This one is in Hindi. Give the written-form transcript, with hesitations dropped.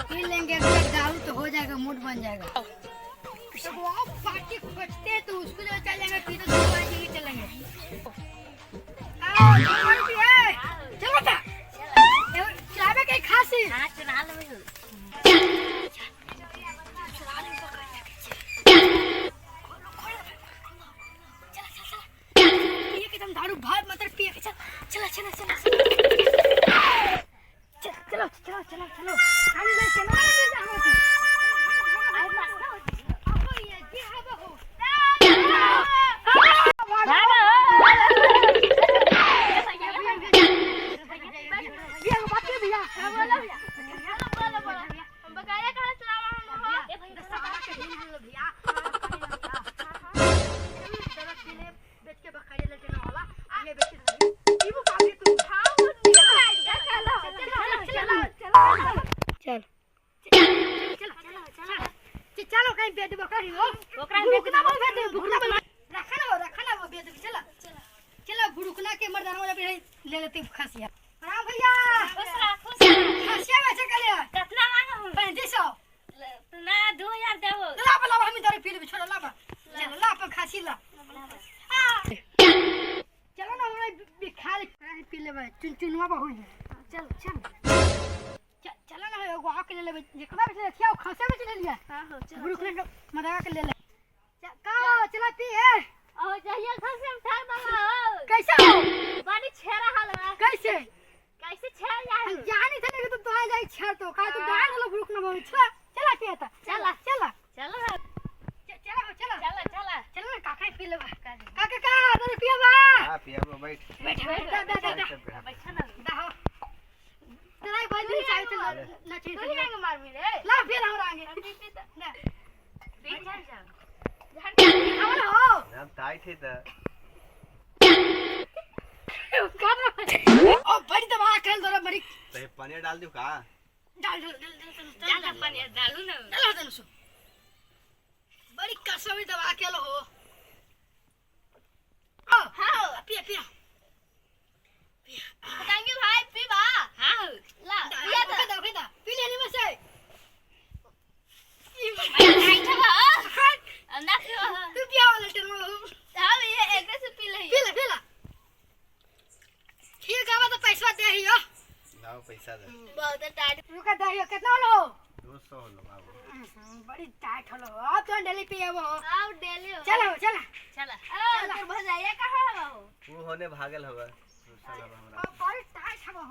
पी लेंगे दारू तो हो जाएगा, मूड बन जाएगा। तो आप पार्टी खोजते हैं तो उसको जो चल जाएंगे, फिर तो पार्टी चलेंगे। चलो था चाबे के खासी चला लो। एकदम दारू भाई मतलब पिए के चलो चलो चलो चलो चलो चलो चलो खाने में चलो आई मस्त आपको ये की हवा हो ये बात है भैया बोलो भैया बोलो बोलो हम बकाया कहां चलावा हम हो ए भाई सारा के दिन भैया बेच के बकाया लेके ना होला आगे बेच के ई वो काफी तू हां चल चलो कहीं बेद बकरी हो ओकरा भुकना बोल दे भुकना बोल रखना वो बेद चलो चलो भुकना के मर्दाना वाला ले लेते खसिया। राम भैया खसिया बेचे के लिए कितना मांगा हूं 3500 ना 2000 देबो ला ला हम इधर पी ले छोड़ ला चलो ला पर खसी ला चलो ना हम बिखा ले पी ले चुनचुनवा बहु चल चल चला ना एगो आके ले ले जितना भी ले खियाओ खसे में ले लिया हां हो चल भुकना मदवा के ले ले का चला पी है ओ जहिया खसे में ठाक दला कैसे हो बड़ी छेरा हाल कैसे कैसे छेर यार जानी थे कि तो आ जाए छेर तो का तो डाल लो भुकना बहुत चला पिया चला चला चला चला चला चला चला चला ना काका पी ले काका का अरे पिया बा हां पिया बा बैठ बैठ बैठ ना दा हो तेरा बंदी चाहिए तो ना चाहिए तो नहीं मार मेरे ला फिर हम आगे ना बीच जा झंडा हो हम टाइट है तो ओ बड़ी दबा खेल दो बड़ी तो पानी डाल दूं का डाल पानी डालू ना डाल दो बड़ी कसवी दबा के लो हो ओ हां पिया पिया बताएंगे भाई पी बा हां ला पिया तो पी लेने में से आई था अंदर तू पिया वाला टेन हां ये एक से पी ले ठीक है तो पैसा दे हियो लाओ पैसा दे बहुत टाइट रुका दे हियो कितना लो 200 लो बाबू बड़ी टाइट होलो अब तो डेली पिए वो अब डेली चलो चला चला तो भजाइया कहां हो वो होने भागल होगा साला हमरा बड़ी टाइट हो